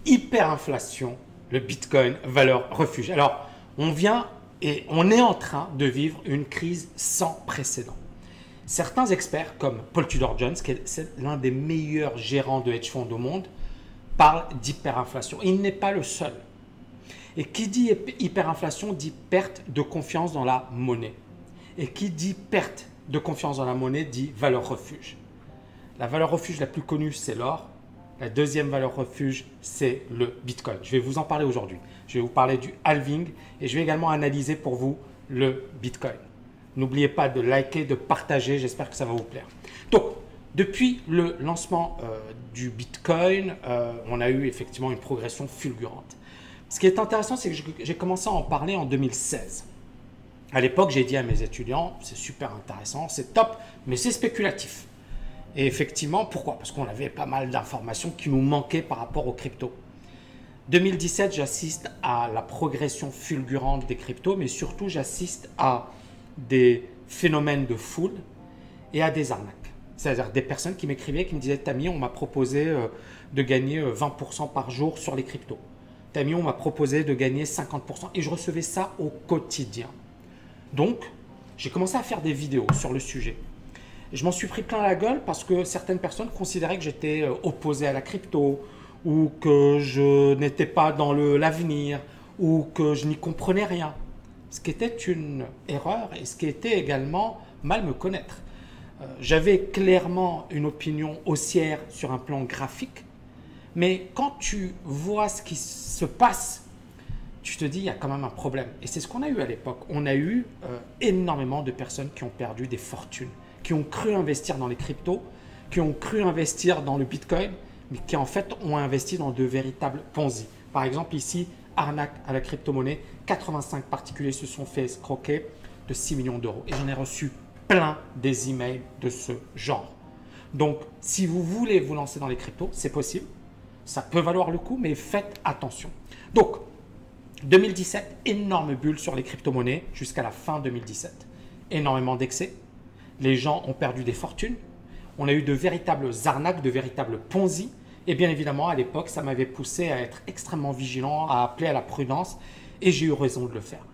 hyperinflation, le Bitcoin, valeur refuge. Alors, on vient et on est en train de vivre une crise sans précédent. Certains experts, comme Paul Tudor Jones, qui est l'un des meilleurs gérants de hedge funds au monde, parlent d'hyperinflation. Il n'est pas le seul. Et qui dit hyperinflation dit perte de confiance dans la monnaie. Et qui dit perte de confiance dans la monnaie dit valeur refuge. La valeur refuge la plus connue, c'est l'or. La deuxième valeur refuge, c'est le Bitcoin. Je vais vous en parler aujourd'hui. Je vais vous parler du halving et je vais également analyser pour vous le Bitcoin. N'oubliez pas de liker, de partager, j'espère que ça va vous plaire. Donc, depuis le lancement du Bitcoin, on a eu effectivement une progression fulgurante. Ce qui est intéressant, c'est que j'ai commencé à en parler en 2016. À l'époque, j'ai dit à mes étudiants, c'est super intéressant, c'est top, mais c'est spéculatif. Et effectivement, pourquoi? Parce qu'on avait pas mal d'informations qui nous manquaient par rapport aux cryptos. 2017, j'assiste à la progression fulgurante des cryptos, mais surtout, j'assiste à des phénomènes de foule et à des arnaques. C'est-à-dire des personnes qui m'écrivaient, qui me disaient « Tami, on m'a proposé de gagner 20% par jour sur les cryptos. Tami, on m'a proposé de gagner 50%. » Et je recevais ça au quotidien. Donc, j'ai commencé à faire des vidéos sur le sujet. Je m'en suis pris plein la gueule parce que certaines personnes considéraient que j'étais opposé à la crypto ou que je n'étais pas dans l'avenir ou que je n'y comprenais rien. Ce qui était une erreur et ce qui était également mal me connaître. J'avais clairement une opinion haussière sur un plan graphique, mais quand tu vois ce qui se passe, tu te dis il y a quand même un problème. Et c'est ce qu'on a eu à l'époque. On a eu énormément de personnes qui ont perdu des fortunes, qui ont cru investir dans les cryptos, qui ont cru investir dans le Bitcoin, mais qui en fait ont investi dans de véritables Ponzi. Par exemple ici, arnaque à la crypto-monnaie, 85 particuliers se sont fait escroquer de 6 millions d'euros. Et j'en ai reçu plein des emails de ce genre. Donc, si vous voulez vous lancer dans les cryptos, c'est possible. Ça peut valoir le coup, mais faites attention. Donc, 2017, énorme bulle sur les crypto-monnaies jusqu'à la fin 2017. Énormément d'excès. Les gens ont perdu des fortunes. On a eu de véritables arnaques, de véritables Ponzi. Et bien évidemment, à l'époque, ça m'avait poussé à être extrêmement vigilant, à appeler à la prudence. Et j'ai eu raison de le faire.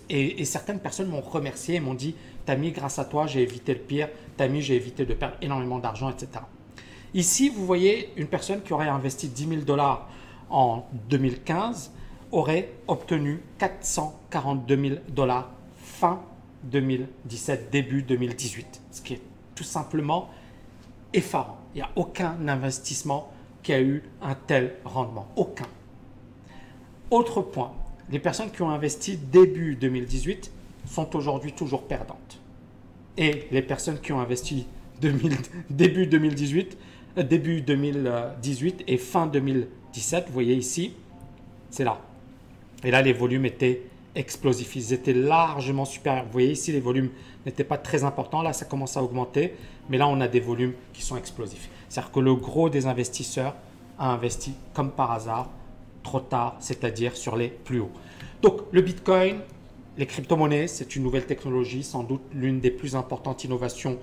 Et certaines personnes m'ont remercié et m'ont dit « Tami, grâce à toi, j'ai évité le pire. Tami, j'ai évité de perdre énormément d'argent, etc. » Ici, vous voyez une personne qui aurait investi 10 000 $ en 2015 aurait obtenu 442 000 $ fin 2017, début 2018. Ce qui est tout simplement effarant. Il n'y a aucun investissement qui a eu un tel rendement. Aucun. Autre point. Les personnes qui ont investi début 2018 sont aujourd'hui toujours perdantes. Et les personnes qui ont investi début 2018 et fin 2017, vous voyez ici, c'est là. Et là, les volumes étaient explosifs. Ils étaient largement supérieurs. Vous voyez ici, les volumes n'étaient pas très importants. Là, ça commence à augmenter. Mais là, on a des volumes qui sont explosifs. C'est-à-dire que le gros des investisseurs a investi comme par hasard trop tard, c'est-à-dire sur les plus hauts. Donc, le Bitcoin, les crypto-monnaies, c'est une nouvelle technologie, sans doute l'une des plus importantes innovations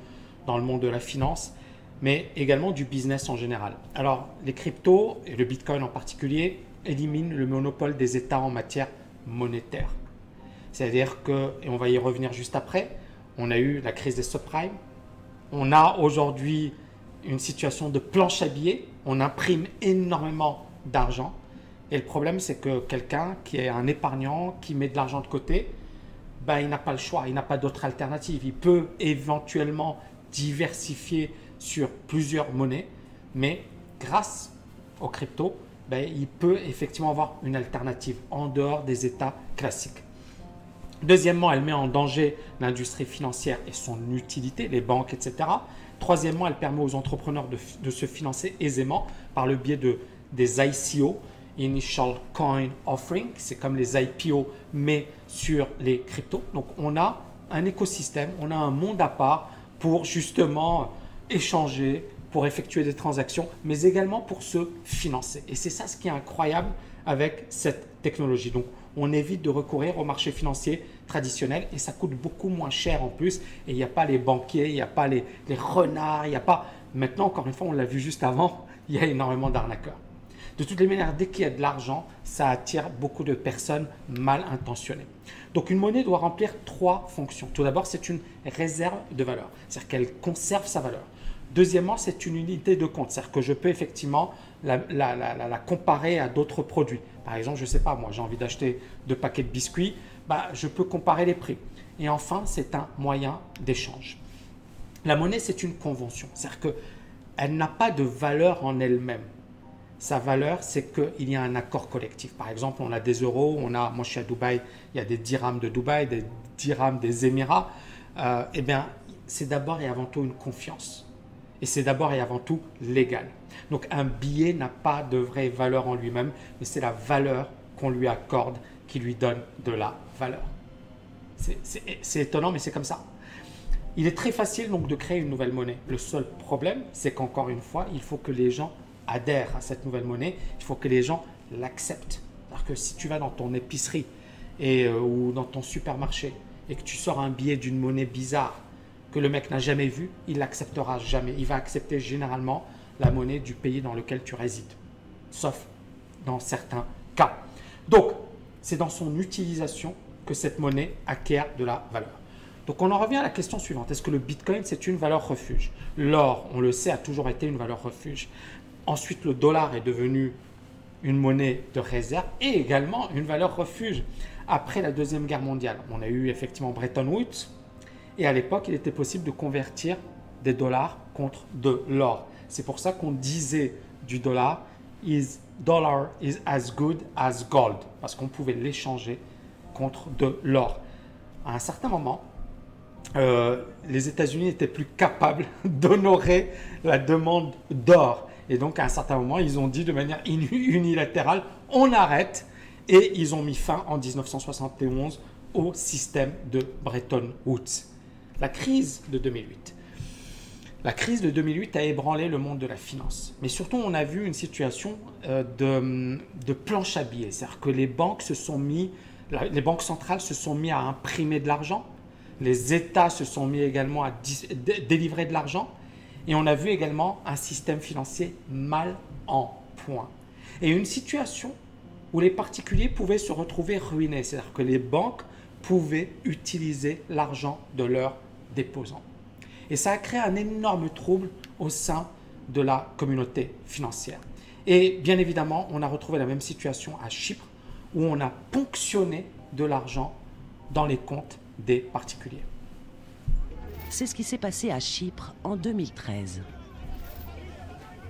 dans le monde de la finance, mais également du business en général. Alors, les cryptos, et le Bitcoin en particulier, éliminent le monopole des États en matière monétaire. C'est-à-dire que, et on va y revenir juste après, on a eu la crise des subprimes, on a aujourd'hui une situation de planche à billets, on imprime énormément d'argent. Et le problème, c'est que quelqu'un qui est un épargnant, qui met de l'argent de côté, ben, il n'a pas le choix, il n'a pas d'autre alternative. Il peut éventuellement diversifier sur plusieurs monnaies, mais grâce aux cryptos, ben, il peut effectivement avoir une alternative en dehors des États classiques. Deuxièmement, elle met en danger l'industrie financière et son utilité, les banques, etc. Troisièmement, elle permet aux entrepreneurs de se financer aisément par le biais des ICO, Initial Coin Offering, c'est comme les IPO, mais sur les cryptos. Donc, on a un écosystème, on a un monde à part pour justement échanger, pour effectuer des transactions, mais également pour se financer. Et c'est ça ce qui est incroyable avec cette technologie. Donc, on évite de recourir au marché financier traditionnel et ça coûte beaucoup moins cher en plus. Et il n'y a pas les banquiers, il n'y a pas les renards, il n'y a pas… Maintenant, encore une fois, on l'a vu juste avant, il y a énormément d'arnaqueurs. De toutes les manières, dès qu'il y a de l'argent, ça attire beaucoup de personnes mal intentionnées. Donc une monnaie doit remplir 3 fonctions. Tout d'abord, c'est une réserve de valeur, c'est-à-dire qu'elle conserve sa valeur. Deuxièmement, c'est une unité de compte, c'est-à-dire que je peux effectivement la comparer à d'autres produits. Par exemple, je ne sais pas, moi j'ai envie d'acheter 2 paquets de biscuits, je peux comparer les prix. Et enfin, c'est un moyen d'échange. La monnaie, c'est une convention, c'est-à-dire qu'elle n'a pas de valeur en elle-même. Sa valeur, c'est qu'il y a un accord collectif. Par exemple, on a des euros, moi je suis à Dubaï, il y a des dirhams de Dubaï, des dirhams des Émirats. Eh bien, c'est d'abord et avant tout une confiance. Et c'est d'abord et avant tout légal. Donc un billet n'a pas de vraie valeur en lui-même, mais c'est la valeur qu'on lui accorde qui lui donne de la valeur. C'est étonnant, mais c'est comme ça. Il est très facile donc de créer une nouvelle monnaie. Le seul problème, c'est qu'encore une fois, il faut que les gens adhèrent à cette nouvelle monnaie, il faut que les gens l'acceptent. C'est-à-dire que si tu vas dans ton épicerie ou dans ton supermarché et que tu sors un billet d'une monnaie bizarre que le mec n'a jamais vue, il l'acceptera jamais. Il va accepter généralement la monnaie du pays dans lequel tu résides, sauf dans certains cas. Donc, c'est dans son utilisation que cette monnaie acquiert de la valeur. Donc, on en revient à la question suivante. Est-ce que le Bitcoin, c'est une valeur refuge? L'or, on le sait, a toujours été une valeur refuge. Ensuite, le dollar est devenu une monnaie de réserve et également une valeur refuge. Après la Deuxième Guerre mondiale, on a eu effectivement Bretton Woods et à l'époque, il était possible de convertir des dollars contre de l'or. C'est pour ça qu'on disait du dollar is as good as gold, parce qu'on pouvait l'échanger contre de l'or. À un certain moment, les États-Unis n'étaient plus capables d'honorer la demande d'or. Et donc, à un certain moment, ils ont dit de manière unilatérale, on arrête. Et ils ont mis fin en 1971 au système de Bretton Woods. La crise de 2008. La crise de 2008 a ébranlé le monde de la finance. Mais surtout, on a vu une situation de planche à billets. C'est-à-dire que les banques centrales se sont mis à imprimer de l'argent. Les États se sont mis également à délivrer de l'argent. Et on a vu également un système financier mal en point. Et une situation où les particuliers pouvaient se retrouver ruinés. C'est-à-dire que les banques pouvaient utiliser l'argent de leurs déposants. Et ça a créé un énorme trouble au sein de la communauté financière. Et bien évidemment, on a retrouvé la même situation à Chypre, où on a ponctionné de l'argent dans les comptes des particuliers. C'est ce qui s'est passé à Chypre en 2013.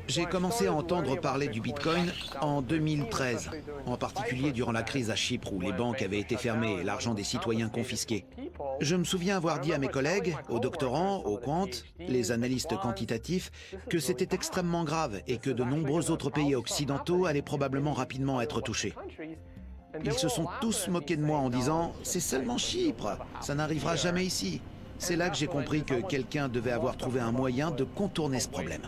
J'ai commencé à entendre parler du Bitcoin en 2013, en particulier durant la crise à Chypre où les banques avaient été fermées et l'argent des citoyens confisqué. Je me souviens avoir dit à mes collègues, aux doctorants, aux quants, les analystes quantitatifs, que c'était extrêmement grave et que de nombreux autres pays occidentaux allaient probablement rapidement être touchés. Ils se sont tous moqués de moi en disant « c'est seulement Chypre, ça n'arrivera jamais ici ». C'est là que j'ai compris que quelqu'un devait avoir trouvé un moyen de contourner ce problème.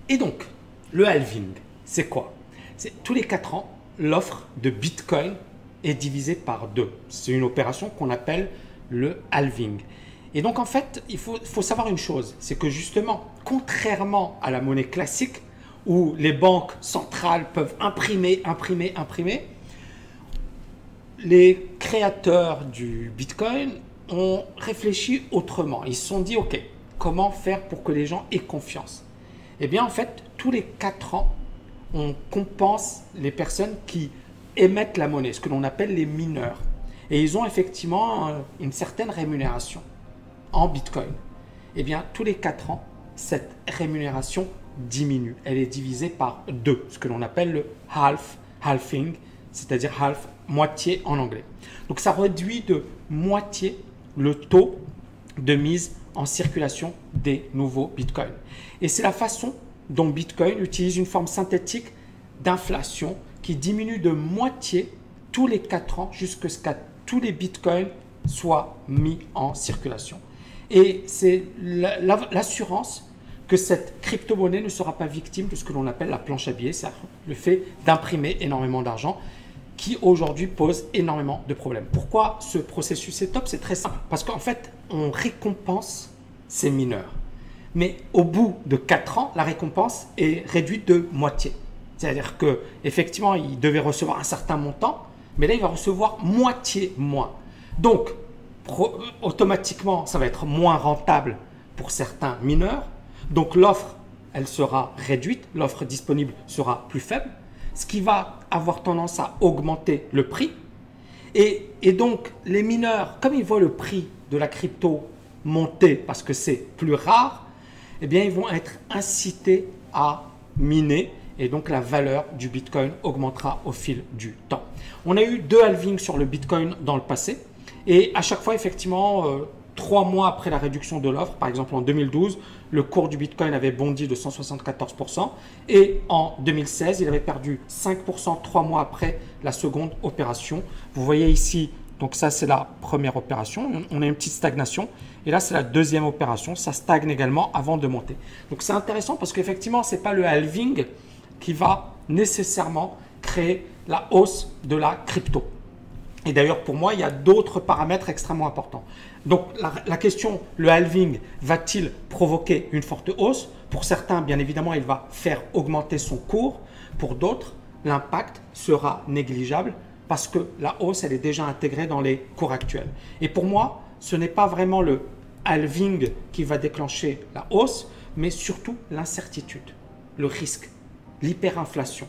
Et donc, le halving, c'est quoi? C'est tous les 4 ans, l'offre de Bitcoin est divisée par 2. C'est une opération qu'on appelle le halving. Et donc, en fait, il faut savoir une chose, c'est que justement, contrairement à la monnaie classique, où les banques centrales peuvent imprimer, les créateurs du Bitcoin ont réfléchi autrement. Ils se sont dit, OK, comment faire pour que les gens aient confiance? Eh bien, en fait, tous les 4 ans, on compense les personnes qui émettent la monnaie, ce que l'on appelle les mineurs. Et ils ont effectivement une certaine rémunération en Bitcoin. Eh bien, tous les 4 ans, cette rémunération diminue. Elle est divisée par 2, ce que l'on appelle le halving, c'est-à-dire half, moitié en anglais. Donc, ça réduit de moitié le taux de mise en circulation des nouveaux bitcoins. Et c'est la façon dont Bitcoin utilise une forme synthétique d'inflation qui diminue de moitié tous les 4 ans jusqu'à ce que tous les bitcoins soient mis en circulation. Et c'est l'assurance que cette crypto-monnaie ne sera pas victime de ce que l'on appelle la planche à billets, c'est-à-dire le fait d'imprimer énormément d'argent qui aujourd'hui pose énormément de problèmes. Pourquoi ce processus est top? C'est très simple. Parce qu'en fait, on récompense ces mineurs. Mais au bout de 4 ans, la récompense est réduite de moitié. C'est-à-dire qu'effectivement, il devait recevoir un certain montant, mais là, il va recevoir moitié moins. Donc, automatiquement, ça va être moins rentable pour certains mineurs. Donc, l'offre, elle sera réduite, l'offre disponible sera plus faible, ce qui va avoir tendance à augmenter le prix. Et donc, les mineurs, comme ils voient le prix de la crypto monter parce que c'est plus rare, eh bien, ils vont être incités à miner et donc la valeur du Bitcoin augmentera au fil du temps. On a eu 2 halvings sur le Bitcoin dans le passé et à chaque fois, effectivement, 3 mois après la réduction de l'offre, par exemple en 2012, le cours du Bitcoin avait bondi de 174% et en 2016, il avait perdu 5% 3 mois après la seconde opération. Vous voyez ici, donc ça c'est la première opération, on a une petite stagnation et là c'est la deuxième opération, ça stagne également avant de monter. Donc c'est intéressant parce qu'effectivement, ce n'est pas le halving qui va nécessairement créer la hausse de la crypto. Et d'ailleurs, pour moi, il y a d'autres paramètres extrêmement importants. Donc, la question, le halving, va-t-il provoquer une forte hausse? Pour certains, bien évidemment, il va faire augmenter son cours. Pour d'autres, l'impact sera négligeable parce que la hausse, elle est déjà intégrée dans les cours actuels. Et pour moi, ce n'est pas vraiment le halving qui va déclencher la hausse, mais surtout l'incertitude, le risque, l'hyperinflation.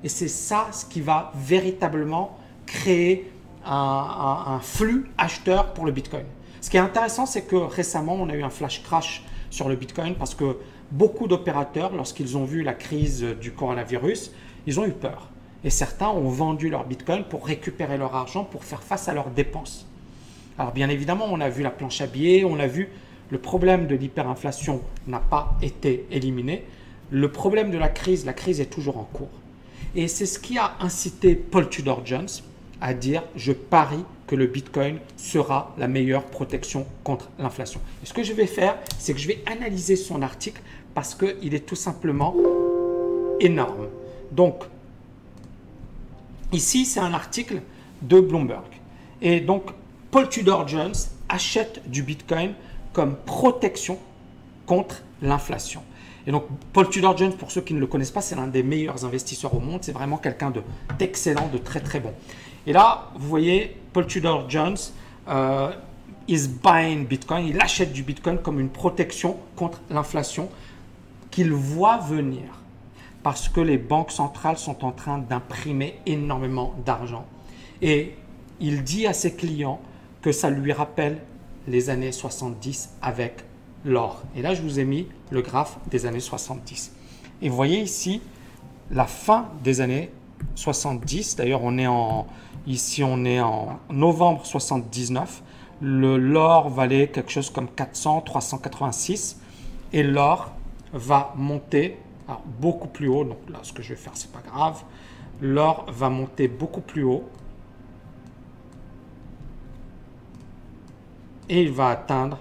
Et c'est ça ce qui va véritablement créer un flux acheteur pour le Bitcoin. Ce qui est intéressant, c'est que récemment, on a eu un flash crash sur le Bitcoin parce que beaucoup d'opérateurs, lorsqu'ils ont vu la crise du coronavirus, ils ont eu peur. Et certains ont vendu leur Bitcoin pour récupérer leur argent, pour faire face à leurs dépenses. Alors bien évidemment, on a vu la planche à billets, on a vu le problème de l'hyperinflation n'a pas été éliminé. Le problème de la crise est toujours en cours. Et c'est ce qui a incité Paul Tudor Jones à dire « je parie que le Bitcoin sera la meilleure protection contre l'inflation ». Et ce que je vais faire, c'est que je vais analyser son article parce qu'il est tout simplement énorme. Donc, ici, c'est un article de Bloomberg. Et donc, Paul Tudor Jones achète du Bitcoin comme protection contre l'inflation. Et donc, Paul Tudor Jones, pour ceux qui ne le connaissent pas, c'est l'un des meilleurs investisseurs au monde. C'est vraiment quelqu'un d'excellent, de très très bon. Et là, vous voyez, Paul Tudor Jones is buying Bitcoin. Il achète du Bitcoin comme une protection contre l'inflation qu'il voit venir parce que les banques centrales sont en train d'imprimer énormément d'argent. Et il dit à ses clients que ça lui rappelle les années 70 avec l'or. Et là, je vous ai mis le graphe des années 70. Et vous voyez ici la fin des années 70. D'ailleurs, ici, on est en novembre 79. L'or valait quelque chose comme 400, 386. Et l'or va monter beaucoup plus haut. Donc là, ce que je vais faire, c'est pas grave. L'or va monter beaucoup plus haut. Et il va atteindre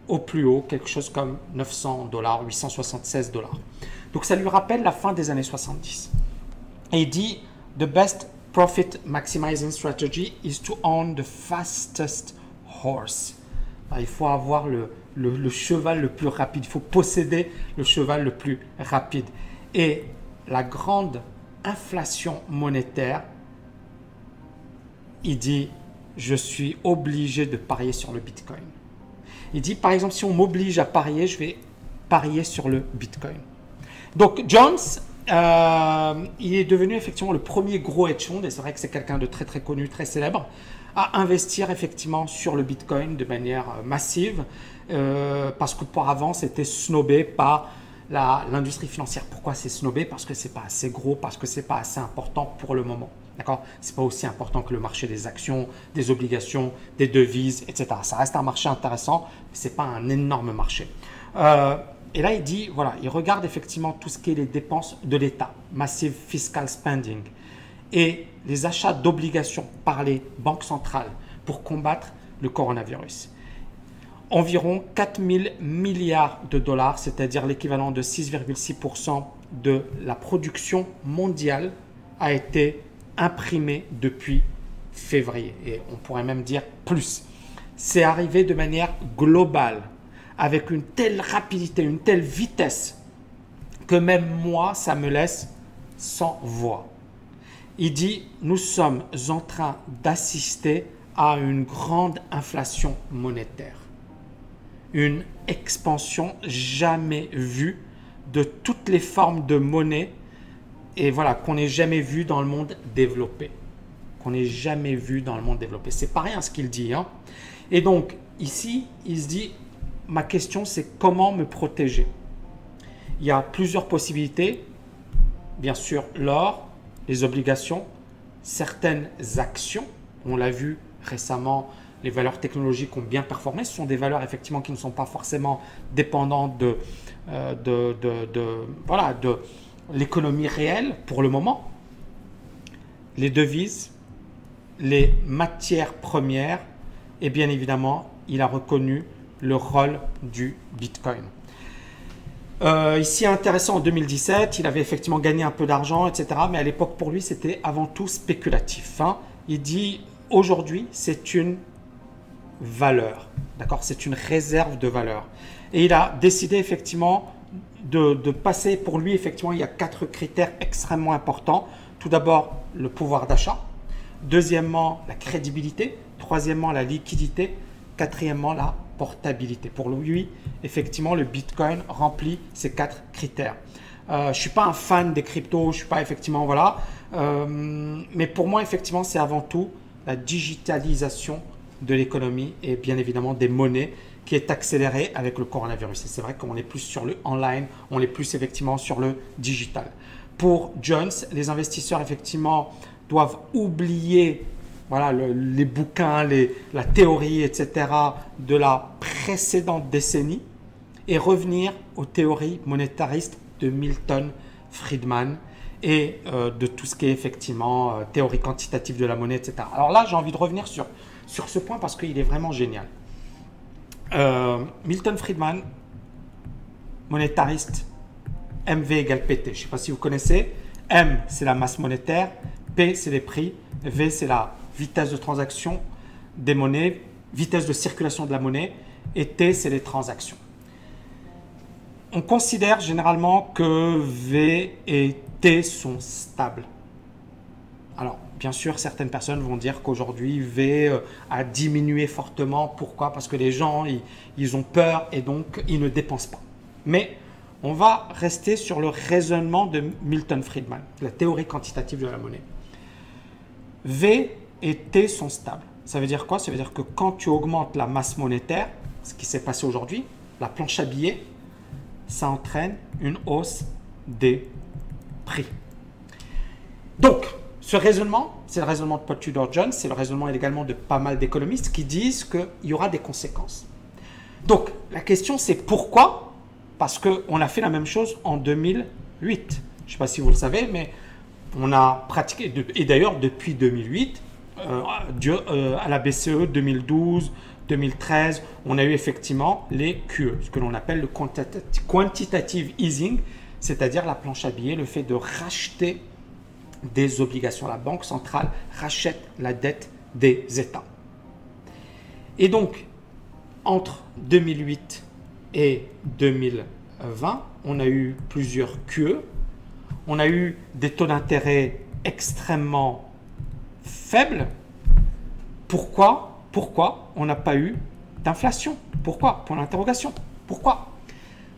au plus haut quelque chose comme 900 $, 876 $. Donc ça lui rappelle la fin des années 70. Et il dit « The best profit maximizing strategy is to own the fastest horse ». Il faut avoir le cheval le plus rapide, il faut posséder le cheval le plus rapide. Et la grande inflation monétaire, il dit « Je suis obligé de parier sur le Bitcoin ». Il dit, par exemple, si on m'oblige à parier, je vais parier sur le Bitcoin. Donc, Jones, il est devenu effectivement le premier gros hedge fund, et c'est vrai que c'est quelqu'un de très très connu, très célèbre, à investir effectivement sur le Bitcoin de manière massive, parce qu'auparavant, c'était snobé par l'industrie financière. Pourquoi c'est snobé? Parce que ce n'est pas assez gros, parce que ce n'est pas assez important pour le moment. D'accord? Ce n'est pas aussi important que le marché des actions, des obligations, des devises, etc. Ça reste un marché intéressant, mais ce n'est pas un énorme marché. Et là, il dit, voilà, il regarde effectivement tout ce qui est les dépenses de l'État, massive fiscal spending, et les achats d'obligations par les banques centrales pour combattre le coronavirus. Environ 4 000 milliards de dollars, c'est-à-dire l'équivalent de 6,6% de la production mondiale, a été imprimé depuis février. Et on pourrait même dire plus. C'est arrivé de manière globale. avec une telle rapidité, une telle vitesse, que même moi, ça me laisse sans voix. Il dit, nous sommes en train d'assister à une grande inflation monétaire. Une expansion jamais vue de toutes les formes de monnaie et voilà, qu'on n'ait jamais vu dans le monde développé. Qu'on n'ait jamais vu dans le monde développé. C'est pas rien ce qu'il dit, hein. Et donc, ici, il se dit, ma question, c'est comment me protéger? Il y a plusieurs possibilités. Bien sûr, l'or, les obligations, certaines actions. On l'a vu récemment, les valeurs technologiques ont bien performé. Ce sont des valeurs effectivement qui ne sont pas forcément dépendantes de l'économie réelle pour le moment. Les devises, les matières premières et bien évidemment, il a reconnu le rôle du Bitcoin. Ici, intéressant, en 2017, il avait effectivement gagné un peu d'argent, etc. Mais à l'époque, pour lui, c'était avant tout spéculatif, hein. Il dit, aujourd'hui, c'est une valeur, d'accord? C'est une réserve de valeur. Et il a décidé effectivement de passer, pour lui, effectivement, il y a 4 critères extrêmement importants. Tout d'abord, le pouvoir d'achat. Deuxièmement, la crédibilité. Troisièmement, la liquidité. Quatrièmement, la portabilité. Pour lui, effectivement, le Bitcoin remplit ces 4 critères. Je ne suis pas un fan des cryptos, je ne suis pas effectivement, voilà. Mais pour moi, effectivement, c'est avant tout la digitalisation de l'économie et bien évidemment des monnaies qui est accélérée avec le coronavirus. Et c'est vrai qu'on est plus sur le online, on est plus effectivement sur le digital. Pour Jones, les investisseurs effectivement doivent oublier voilà, les bouquins, la théorie, etc. de la précédente décennie et revenir aux théories monétaristes de Milton Friedman et de tout ce qui est effectivement théorie quantitative de la monnaie, etc. Alors là, j'ai envie de revenir sur ce point parce qu'il est vraiment génial. Milton Friedman, monétariste, MV égale PT. Je ne sais pas si vous connaissez. M, c'est la masse monétaire. P, c'est les prix. V, c'est la vitesse de transaction des monnaies, vitesse de circulation de la monnaie. Et T, c'est les transactions. On considère généralement que V et T sont stables. Alors, bien sûr, certaines personnes vont dire qu'aujourd'hui, V a diminué fortement. Pourquoi? Parce que les gens, ils ont peur et donc ils ne dépensent pas. Mais on va rester sur le raisonnement de Milton Friedman, la théorie quantitative de la monnaie. V et T sont stables. Ça veut dire quoi? Ça veut dire que quand tu augmentes la masse monétaire, ce qui s'est passé aujourd'hui, la planche à billets, ça entraîne une hausse des prix. Donc, ce raisonnement, c'est le raisonnement de Paul Tudor Jones, c'est le raisonnement également de pas mal d'économistes qui disent qu'il y aura des conséquences. Donc, la question c'est pourquoi? Parce qu'on a fait la même chose en 2008. Je ne sais pas si vous le savez, mais on a pratiqué, et d'ailleurs depuis 2008, à la BCE 2012, 2013, on a eu effectivement les QE, ce que l'on appelle le quantitative easing, c'est-à-dire la planche à billets, le fait de racheter des obligations. La Banque centrale rachète la dette des États. Et donc, entre 2008 et 2020, on a eu plusieurs QE. On a eu des taux d'intérêt extrêmement faibles. Pourquoi on n'a pas eu d'inflation? Pourquoi? Point d'interrogation. Pourquoi?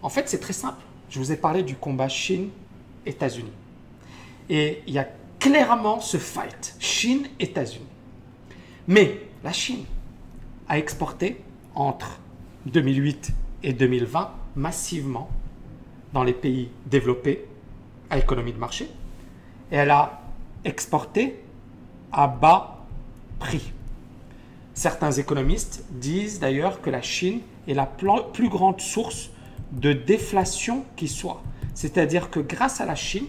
En fait, c'est très simple. Je vous ai parlé du combat Chine-États-Unis. Et il y a clairement ce fight Chine-États-Unis. Mais la Chine a exporté entre 2008 et 2020 massivement dans les pays développés à économie de marché. Et elle a exporté à bas prix. Certains économistes disent d'ailleurs que la Chine est la plus grande source de déflation qui soit. C'est-à-dire que grâce à la Chine,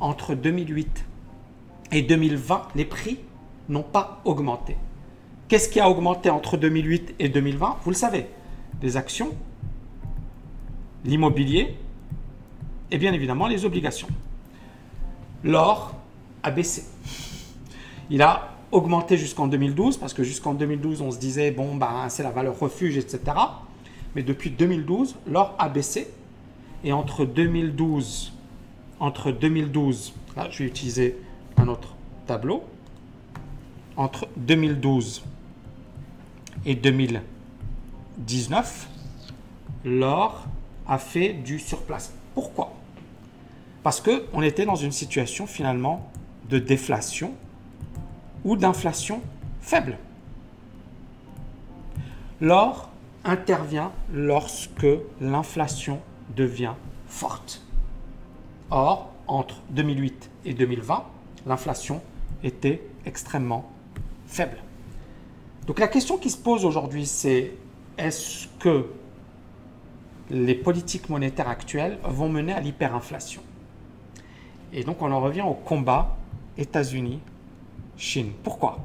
entre 2008 et 2020, les prix n'ont pas augmenté. Qu'est-ce qui a augmenté entre 2008 et 2020? Vous le savez, les actions, l'immobilier et bien évidemment les obligations. L'or a baissé. Il a augmenté jusqu'en 2012 parce que jusqu'en 2012, on se disait, bon, ben, c'est la valeur refuge, etc. mais depuis 2012, l'or a baissé. Et entre 2012, là je vais utiliser un autre tableau, entre 2012 et 2019, l'or a fait du surplace. Pourquoi? Parce qu'on était dans une situation finalement de déflation ou d'inflation faible. L'or intervient lorsque l'inflation devient forte. Or, entre 2008 et 2020, l'inflation était extrêmement faible. Donc la question qui se pose aujourd'hui, c'est est-ce que les politiques monétaires actuelles vont mener à l'hyperinflation? Et donc on en revient au combat États-Unis-Chine. Pourquoi?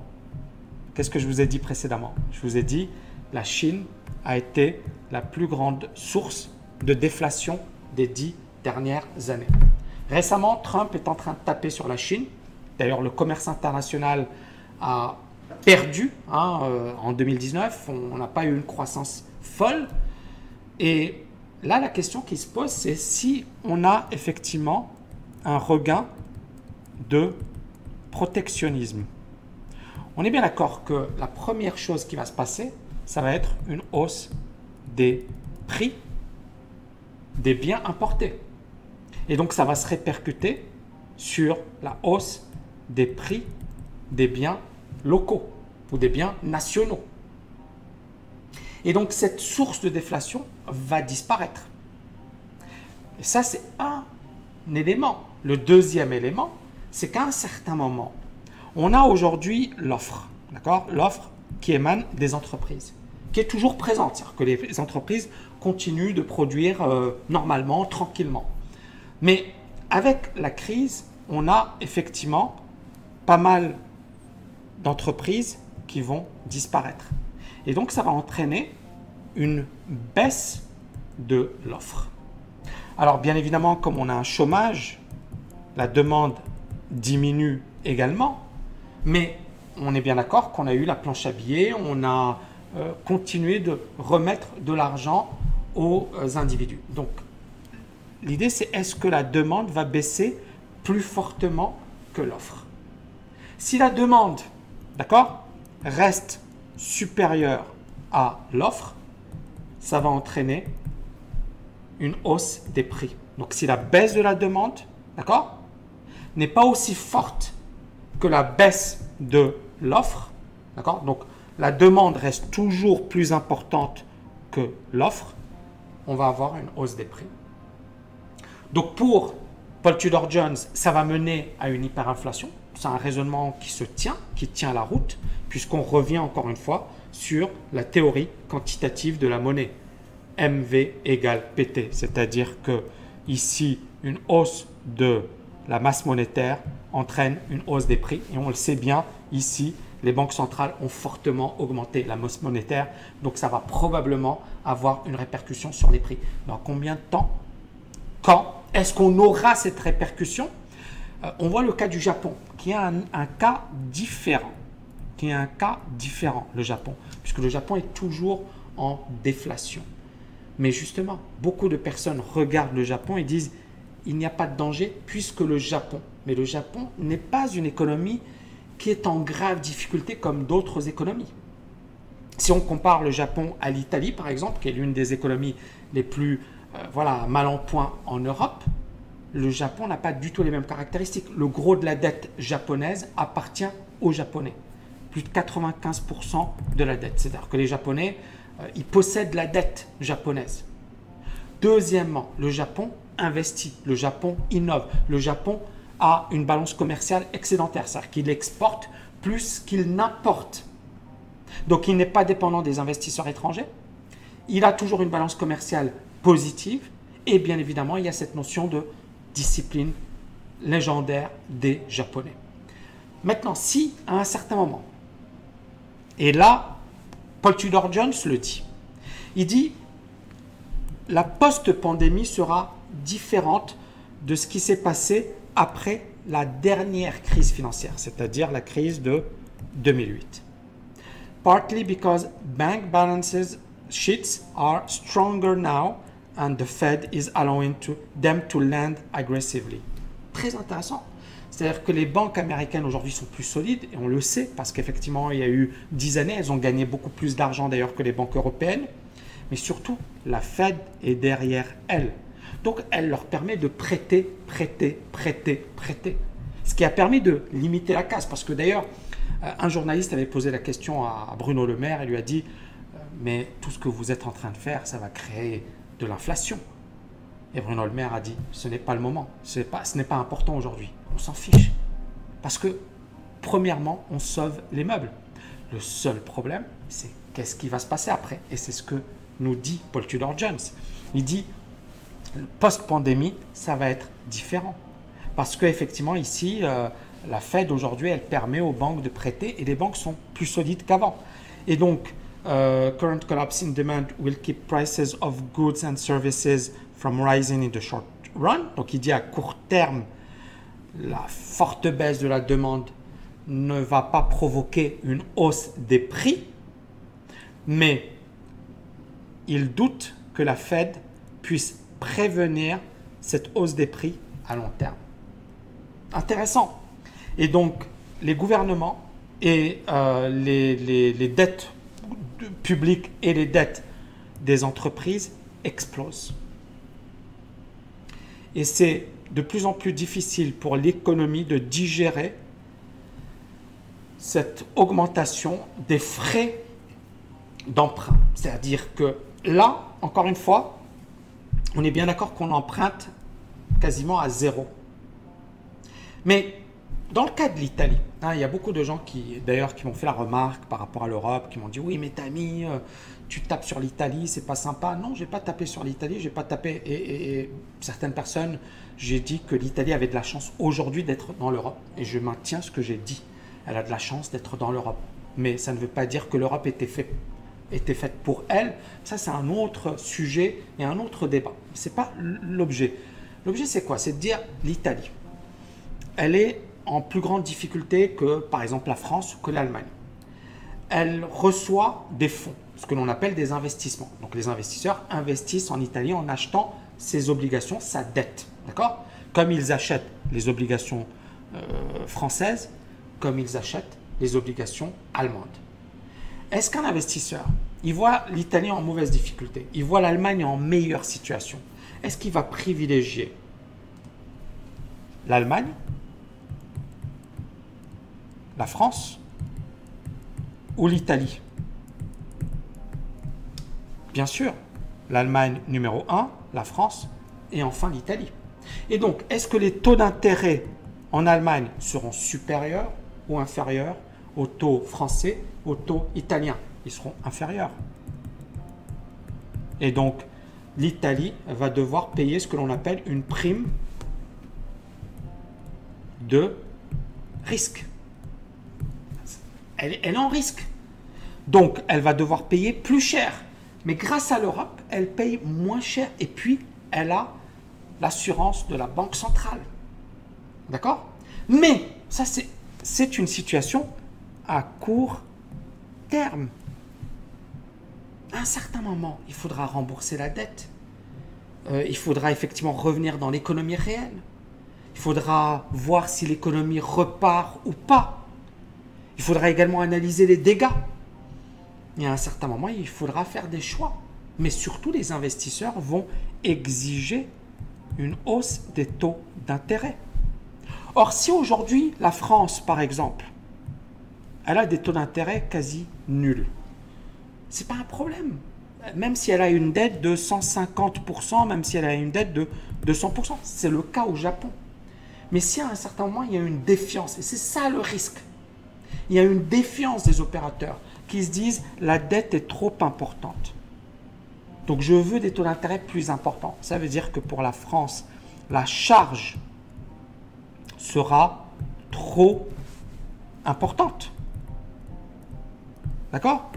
Qu'est-ce que je vous ai dit précédemment? Je vous ai dit la Chine a été la plus grande source de déflation des 10 dernières années. Récemment, Trump est en train de taper sur la Chine. D'ailleurs, le commerce international a perdu en 2019. On n'a pas eu une croissance folle. Et là, la question qui se pose, c'est si on a effectivement un regain de protectionnisme. On est bien d'accord que la première chose qui va se passer, ça va être une hausse des prix des biens importés. Et donc, ça va se répercuter sur la hausse des prix des biens locaux ou des biens nationaux. Et donc, cette source de déflation va disparaître. Et ça, c'est un élément. Le deuxième élément, c'est qu'à un certain moment, on a aujourd'hui l'offre, d'accord? L'offre qui émane des entreprises, qui est toujours présente. C'est-à-dire que les entreprises continuent de produire normalement, tranquillement. Mais avec la crise, on a effectivement pas mal d'entreprises qui vont disparaître. Et donc, ça va entraîner une baisse de l'offre. Alors, bien évidemment, comme on a un chômage, la demande diminue également, mais on est bien d'accord qu'on a eu la planche à billets, on a continué de remettre de l'argent aux individus. Donc, l'idée, c'est est-ce que la demande va baisser plus fortement que l'offre? Si la demande, d'accord, reste supérieure à l'offre, ça va entraîner une hausse des prix. Donc, si la baisse de la demande, d'accord, n'est pas aussi forte que la baisse de l'offre, d'accord, donc la demande reste toujours plus importante que l'offre, on va avoir une hausse des prix. Donc, pour Paul Tudor Jones, ça va mener à une hyperinflation. C'est un raisonnement qui tient la route, puisqu'on revient encore une fois sur la théorie quantitative de la monnaie. MV égale PT, c'est-à-dire que ici, une hausse de la masse monétaire entraîne une hausse des prix. Et on le sait bien, ici, les banques centrales ont fortement augmenté la masse monétaire, donc ça va probablement avoir une répercussion sur les prix. Dans combien de temps? Quand est-ce qu'on aura cette répercussion? On voit le cas du Japon, qui a un cas différent. Le Japon, puisque le Japon est toujours en déflation. Mais justement, beaucoup de personnes regardent le Japon et disent il n'y a pas de danger puisque le Japon. Mais le Japon n'est pas une économie qui est en grave difficulté comme d'autres économies. Si on compare le Japon à l'Italie, par exemple, qui est l'une des économies les plus mal en point en Europe, le Japon n'a pas du tout les mêmes caractéristiques. Le gros de la dette japonaise appartient aux Japonais. Plus de 95% de la dette. C'est-à-dire que les Japonais, ils possèdent la dette japonaise. Deuxièmement, le Japon investit, le Japon innove, le Japon a une balance commerciale excédentaire, c'est-à-dire qu'il exporte plus qu'il n'importe. Donc, il n'est pas dépendant des investisseurs étrangers. Il a toujours une balance commerciale positive et bien évidemment, il y a cette notion de discipline légendaire des Japonais. Maintenant, si à un certain moment, et là, Paul Tudor Jones le dit, il dit la post-pandémie sera différente de ce qui s'est passé après la dernière crise financière, c'est-à-dire la crise de 2008. Partly because bank balances sheets are stronger now and the Fed is allowing them to lend aggressively. Très intéressant. C'est-à-dire que les banques américaines aujourd'hui sont plus solides et on le sait parce qu'effectivement il y a eu 10 années, elles ont gagné beaucoup plus d'argent d'ailleurs que les banques européennes. Mais surtout, la Fed est derrière elles. Donc elle leur permet de prêter. Ce qui a permis de limiter la casse. Parce que d'ailleurs, un journaliste avait posé la question à Bruno Le Maire et lui a dit « Mais tout ce que vous êtes en train de faire, ça va créer de l'inflation. » Et Bruno Le Maire a dit « Ce n'est pas le moment, ce n'est pas important aujourd'hui. On s'en fiche. » Parce que, premièrement, on sauve les meubles. Le seul problème, c'est qu'est-ce qui va se passer après. Et c'est ce que nous dit Paul Tudor Jones. Il dit « Post-pandémie, ça va être différent. » Parce qu'effectivement, ici, la Fed aujourd'hui, elle permet aux banques de prêter et les banques sont plus solides qu'avant. Et donc, current collapse in demand will keep prices of goods and services from rising in the short run. Donc, il dit à court terme, la forte baisse de la demande ne va pas provoquer une hausse des prix, mais il doute que la Fed puisse prévenir cette hausse des prix à long terme. Intéressant. Et donc, les gouvernements et les dettes publiques et les dettes des entreprises explosent. Et c'est de plus en plus difficile pour l'économie de digérer cette augmentation des frais d'emprunt. C'est-à-dire que là, encore une fois, on est bien d'accord qu'on emprunte quasiment à zéro. Mais dans le cas de l'Italie, il y a beaucoup de gens qui m'ont fait la remarque par rapport à l'Europe, qui m'ont dit « Oui, mais Tammy, tu tapes sur l'Italie, c'est pas sympa. » Non, je n'ai pas tapé sur l'Italie, j'ai pas tapé. Et certaines personnes, j'ai dit que l'Italie avait de la chance aujourd'hui d'être dans l'Europe. Et je maintiens ce que j'ai dit. Elle a de la chance d'être dans l'Europe. Mais ça ne veut pas dire que l'Europe était faite pour elle. Ça, c'est un autre sujet et un autre débat. Ce n'est pas l'objet. L'objet, c'est quoi? C'est de dire l'Italie. Elle est en plus grande difficulté que, par exemple, la France ou que l'Allemagne. Elle reçoit des fonds, ce que l'on appelle des investissements. Donc, les investisseurs investissent en Italie en achetant ses obligations, sa dette. D'accord? Comme ils achètent les obligations françaises, comme ils achètent les obligations allemandes. Est-ce qu'un investisseur, il voit l'Italie en mauvaise difficulté, il voit l'Allemagne en meilleure situation, est-ce qu'il va privilégier l'Allemagne, la France ou l'Italie? Bien sûr, l'Allemagne numéro 1, la France et enfin l'Italie. Et donc, est-ce que les taux d'intérêt en Allemagne seront supérieurs ou inférieurs aux taux français, aux taux italiens? Ils seront inférieurs. Et donc, l'Italie va devoir payer ce que l'on appelle une prime de risque. Elle est en risque. Donc, elle va devoir payer plus cher. Mais grâce à l'Europe, elle paye moins cher. Et puis, elle a l'assurance de la Banque centrale. D'accord? Mais, ça, c'est une situation à court terme. À un certain moment, il faudra rembourser la dette. Il faudra effectivement revenir dans l'économie réelle. Il faudra voir si l'économie repart ou pas. Il faudra également analyser les dégâts. Et à un certain moment, il faudra faire des choix. Mais surtout, les investisseurs vont exiger une hausse des taux d'intérêt. Or, si aujourd'hui, la France, par exemple, elle a des taux d'intérêt quasi nuls, ce n'est pas un problème. Même si elle a une dette de 150%, même si elle a une dette de 200%. C'est le cas au Japon. Mais si à un certain moment, il y a une défiance, et c'est ça le risque, il y a une défiance des opérateurs qui se disent la dette est trop importante. Donc je veux des taux d'intérêt plus importants. Ça veut dire que pour la France, la charge sera trop importante. D'accord?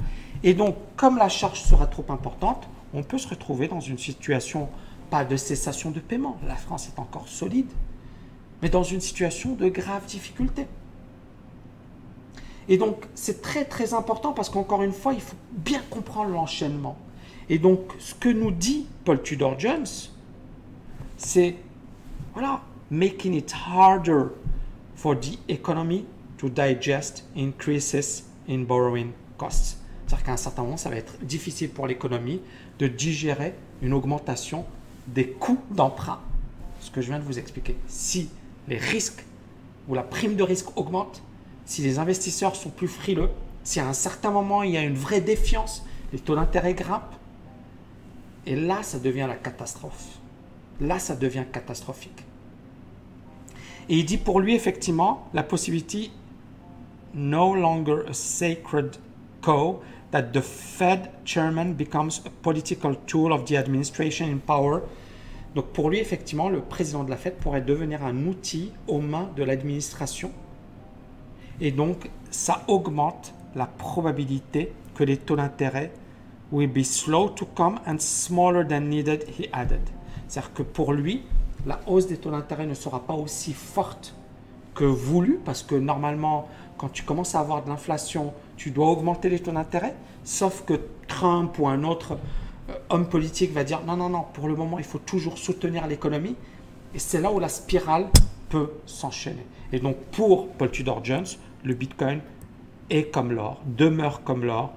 Et donc, comme la charge sera trop importante, on peut se retrouver dans une situation, pas de cessation de paiement, la France est encore solide, mais dans une situation de grave difficulté. Et donc, c'est très très important parce qu'encore une fois, il faut bien comprendre l'enchaînement. Et donc, ce que nous dit Paul Tudor Jones, c'est, voilà, making it harder for the economy to digest increases in borrowing costs. C'est-à-dire qu'à un certain moment, ça va être difficile pour l'économie de digérer une augmentation des coûts d'emprunt. Ce que je viens de vous expliquer. Si les risques ou la prime de risque augmente, si les investisseurs sont plus frileux, si à un certain moment, il y a une vraie défiance, les taux d'intérêt grimpent, et là, ça devient la catastrophe. Là, ça devient catastrophique. Et il dit pour lui, effectivement, la possibilité no longer a sacred cow that the Fed chairman becomes a political tool of the administration in power. Donc pour lui, effectivement, le président de la Fed pourrait devenir un outil aux mains de l'administration. Et donc, ça augmente la probabilité que les taux d'intérêt will be slow to come and smaller than needed, he added. C'est-à-dire que pour lui, la hausse des taux d'intérêt ne sera pas aussi forte que voulu, parce que normalement, quand tu commences à avoir de l'inflation, tu dois augmenter les taux d'intérêt, sauf que Trump ou un autre homme politique va dire non, non, non, pour le moment, il faut toujours soutenir l'économie. Et c'est là où la spirale peut s'enchaîner. Et donc, pour Paul Tudor Jones, le Bitcoin est comme l'or, demeure comme l'or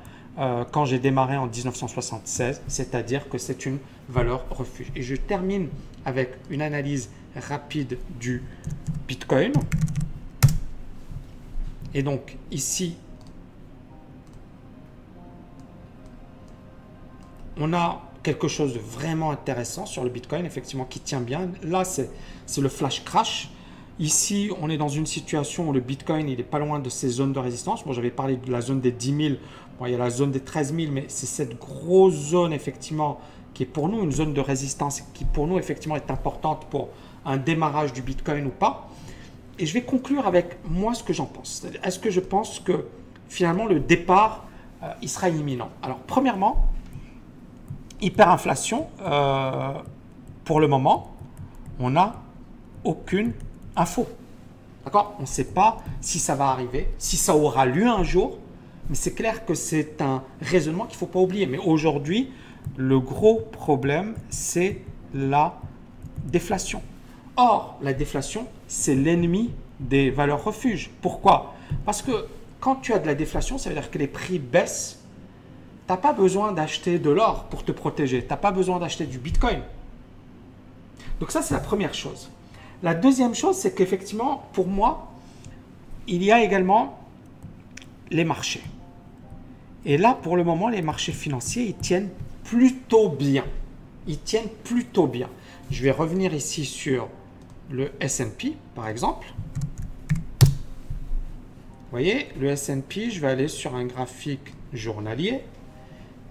quand j'ai démarré en 1976, c'est-à-dire que c'est une valeur refuge. Et je termine avec une analyse rapide du Bitcoin. Et donc, ici, on a quelque chose de vraiment intéressant sur le Bitcoin, effectivement, qui tient bien. Là, c'est le flash crash. Ici, on est dans une situation où le Bitcoin, il n'est pas loin de ces zones de résistance. Moi, j'avais parlé de la zone des 10 000. Bon, il y a la zone des 13 000, mais c'est cette grosse zone, effectivement, qui est pour nous une zone de résistance, qui pour nous, effectivement, est importante pour un démarrage du Bitcoin ou pas. Et je vais conclure avec moi ce que j'en pense. Est-ce que je pense que, finalement, le départ, il sera imminent? Alors, premièrement, hyperinflation, pour le moment, on n'a aucune info. D'accord? On ne sait pas si ça va arriver, si ça aura lieu un jour, mais c'est clair que c'est un raisonnement qu'il ne faut pas oublier. Mais aujourd'hui, le gros problème, c'est la déflation. Or, la déflation, c'est l'ennemi des valeurs refuges. Pourquoi? Parce que quand tu as de la déflation, ça veut dire que les prix baissent. Tu n'as pas besoin d'acheter de l'or pour te protéger. Tu n'as pas besoin d'acheter du Bitcoin. Donc ça, c'est la première chose. La deuxième chose, c'est qu'effectivement, pour moi, il y a également les marchés. Et là, pour le moment, les marchés financiers, ils tiennent plutôt bien. Ils tiennent plutôt bien. Je vais revenir ici sur le S&P, par exemple. Vous voyez, le S&P, je vais aller sur un graphique journalier.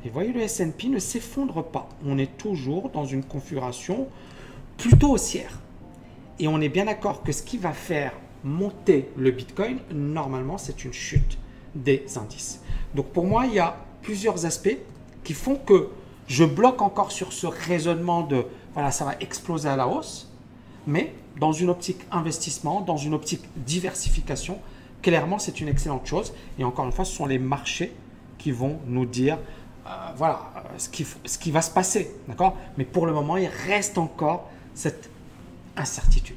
Et vous voyez, le S&P ne s'effondre pas. On est toujours dans une configuration plutôt haussière. Et on est bien d'accord que ce qui va faire monter le Bitcoin, normalement, c'est une chute des indices. Donc pour moi, il y a plusieurs aspects qui font que je bloque encore sur ce raisonnement de voilà, ça va exploser à la hausse, mais dans une optique investissement, dans une optique diversification, clairement, c'est une excellente chose. Et encore une fois, ce sont les marchés qui vont nous dire voilà ce qui va se passer. D'accord? Mais pour le moment, il reste encore cette incertitude.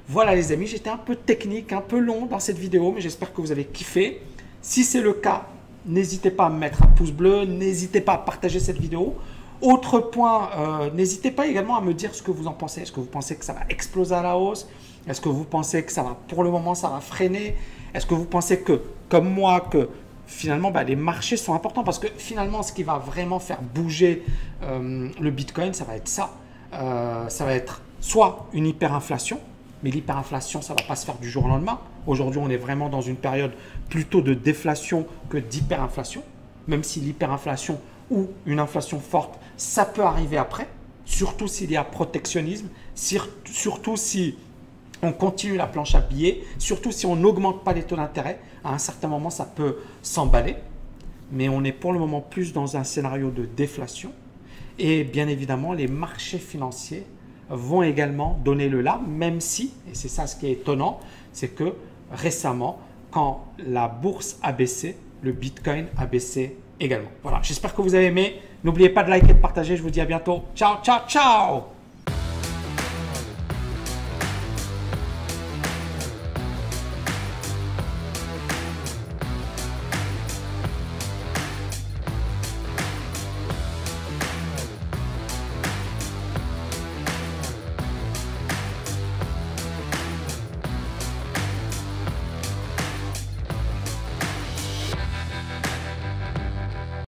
Voilà les amis, j'étais un peu technique, un peu long dans cette vidéo, mais j'espère que vous avez kiffé. Si c'est le cas, n'hésitez pas à me mettre un pouce bleu, n'hésitez pas à partager cette vidéo. Autre point, n'hésitez pas également à me dire ce que vous en pensez. Est-ce que vous pensez que ça va exploser à la hausse? Est-ce que vous pensez que ça va, pour le moment, ça va freiner? Est-ce que vous pensez que, comme moi, que finalement, les marchés sont importants? Parce que finalement, ce qui va vraiment faire bouger le Bitcoin, ça va être ça. Ça va être soit une hyperinflation, mais l'hyperinflation, ça ne va pas se faire du jour au lendemain. Aujourd'hui, on est vraiment dans une période plutôt de déflation que d'hyperinflation, même si l'hyperinflation ou une inflation forte, ça peut arriver après, surtout s'il y a protectionnisme, surtout si on continue la planche à billets, surtout si on n'augmente pas les taux d'intérêt. À un certain moment, ça peut s'emballer, mais on est pour le moment plus dans un scénario de déflation. Et bien évidemment, les marchés financiers vont également donner le là, même si, et c'est ça ce qui est étonnant, c'est que récemment, quand la bourse a baissé, le Bitcoin a baissé également. Voilà, j'espère que vous avez aimé. N'oubliez pas de liker et de partager. Je vous dis à bientôt. Ciao, ciao, ciao!